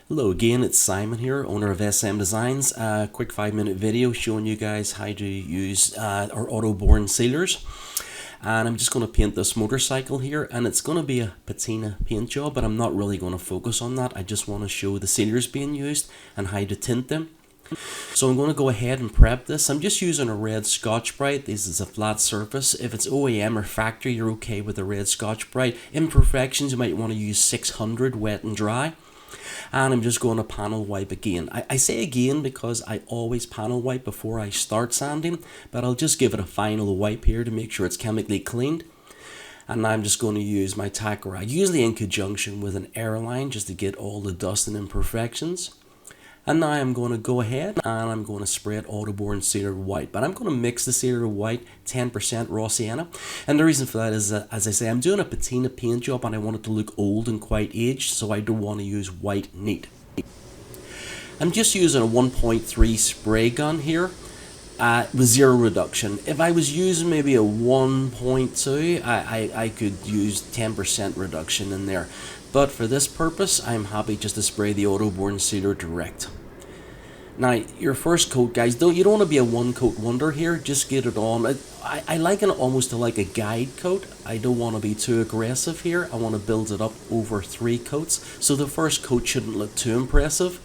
Hello again, it's Simon here, owner of SM Designs. Quick 5-minute video showing you guys how to use our AutoBorne Sealers. And I'm just going to paint this motorcycle here, and it's going to be a patina paint job, but I'm not really going to focus on that. I just want to show the sealers being used and how to tint them. So I'm going to go ahead and prep this. I'm just using a red Scotch-Brite. This is a flat surface. If it's OEM or factory, you're okay with a red Scotch-Brite. Imperfections, you might want to use 600 wet and dry. And I'm just going to panel wipe again. I say again because I always panel wipe before I start sanding, but I'll just give it a final wipe here to make sure it's chemically cleaned. And now I'm just going to use my tack rag, usually in conjunction with an airline, just to get all the dust and imperfections. And now I'm going to go ahead and I'm going to spray it AutoBorne Sealer White. But I'm going to mix the Sealer White 10% raw sienna. And the reason for that is, as I say, I'm doing a patina paint job and I want it to look old and quite aged, so I don't want to use white neat. I'm just using a 1.3 spray gun here with zero reduction. If I was using maybe a 1.2, I could use 10% reduction in there. But for this purpose, I'm happy just to spray the AutoBorne Sealer direct. Now, your first coat, guys, you don't want to be a one-coat wonder here. Just get it on. I like it almost to like a guide coat. I don't want to be too aggressive here. I want to build it up over 3 coats. So the first coat shouldn't look too impressive.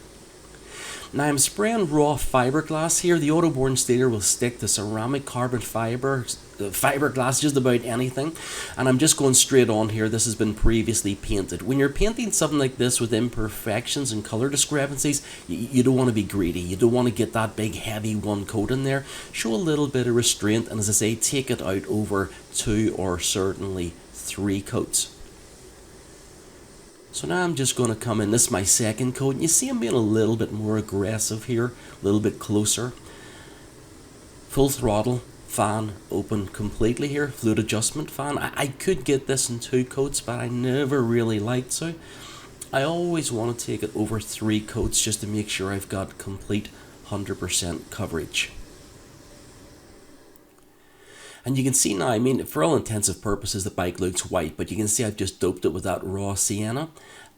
Now I'm spraying raw fiberglass here. The AutoBorne Sealer will stick to ceramic, carbon fiber, fiberglass, just about anything. And I'm just going straight on here. This has been previously painted. When you're painting something like this with imperfections and color discrepancies, you don't want to be greedy. You don't want to get that big heavy one coat in there. Show a little bit of restraint, and as I say, take it out over 2 or certainly 3 coats. So now I'm just going to come in. This is my second coat. And you see I'm being a little bit more aggressive here, a little bit closer. Full throttle, fan open completely here, fluid adjustment fan. I could get this in 2 coats, but I never really liked to. I always want to take it over 3 coats just to make sure I've got complete 100% coverage. And you can see now, I mean, for all intensive purposes, the bike looks white, but you can see I've just doped it with that raw sienna,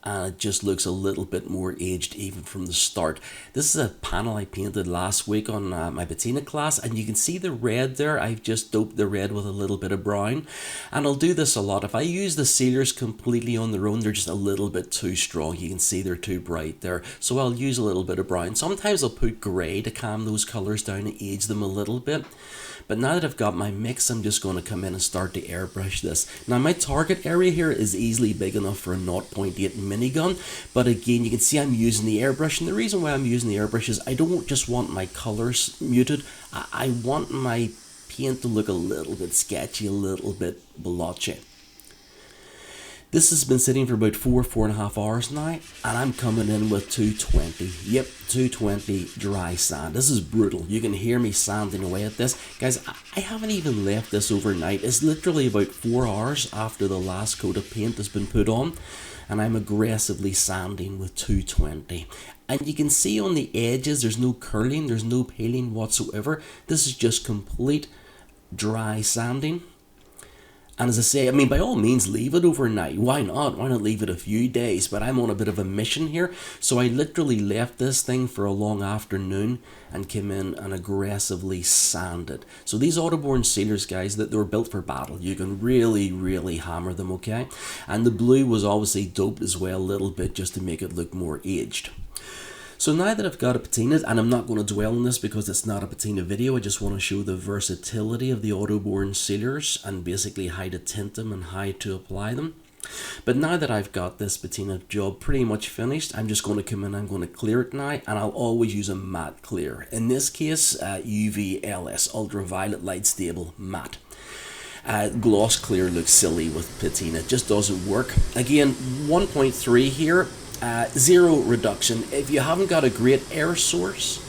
and it just looks a little bit more aged even from the start. This is a panel I painted last week on my patina class, and you can see the red there. I've just doped the red with a little bit of brown, and I'll do this a lot. If I use the sealers completely on their own, they're just a little bit too strong. You can see they're too bright there, so I'll use a little bit of brown. Sometimes I'll put grey to calm those colors down and age them a little bit. But now that I've got my mix, I'm just going to come in and start to airbrush this. Now my target area here is easily big enough for a 0.8 minigun, but again, you can see I'm using the airbrush, and the reason why I'm using the airbrush is I don't just want my colors muted. I want my paint to look a little bit sketchy, a little bit blotchy. This has been sitting for about 4.5 hours now, and I'm coming in with 220. Yep, 220 dry sand. This is brutal. You can hear me sanding away at this. Guys, I haven't even left this overnight. It's literally about 4 hours after the last coat of paint has been put on, and I'm aggressively sanding with 220. And you can see on the edges, there's no curling, there's no peeling whatsoever. This is just complete dry sanding. And as I say, I mean, by all means, leave it overnight. Why not? Why not leave it a few days? But I'm on a bit of a mission here. So I literally left this thing for a long afternoon and came in and aggressively sanded. So these AutoBorne Sealers, guys, that they were built for battle. You can really, really hammer them, okay? And the blue was obviously doped as well a little bit just to make it look more aged. So now that I've got a patina, and I'm not going to dwell on this because it's not a patina video, I just want to show the versatility of the AutoBorne Sealers and basically how to tint them and how to apply them. But now that I've got this patina job pretty much finished, I'm just going to come in, I'm going to clear it now, and I'll always use a matte clear. In this case, UV-LS, Ultraviolet Light Stable Matte. Gloss clear looks silly with patina, it just doesn't work. Again, 1.3 here. Zero reduction. If you haven't got a great air source,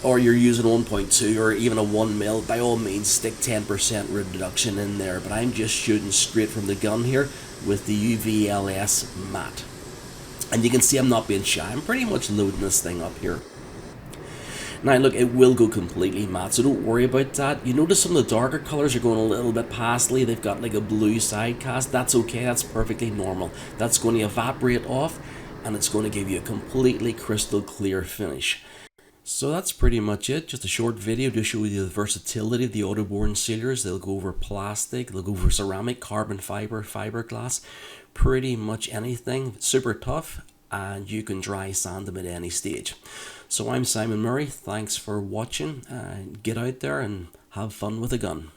or you're using 1.2 or even a 1 mil, by all means stick 10% reduction in there, but I'm just shooting straight from the gun here with the UV-LS matte. And you can see I'm not being shy, I'm pretty much loading this thing up here. Now look, it will go completely matte, so don't worry about that. You notice some of the darker colors are going a little bit pastely, they've got like a blue side cast. That's okay, that's perfectly normal. That's going to evaporate off. and it's going to give you a completely crystal clear finish. So that's pretty much it. Just a short video to show you the versatility of the AutoBorne sealers. They'll go over plastic, they'll go over ceramic, carbon fiber, fiberglass, pretty much anything. Super tough, and you can dry sand them at any stage. So I'm Simon Murray. Thanks for watching. Get out there and have fun with a gun.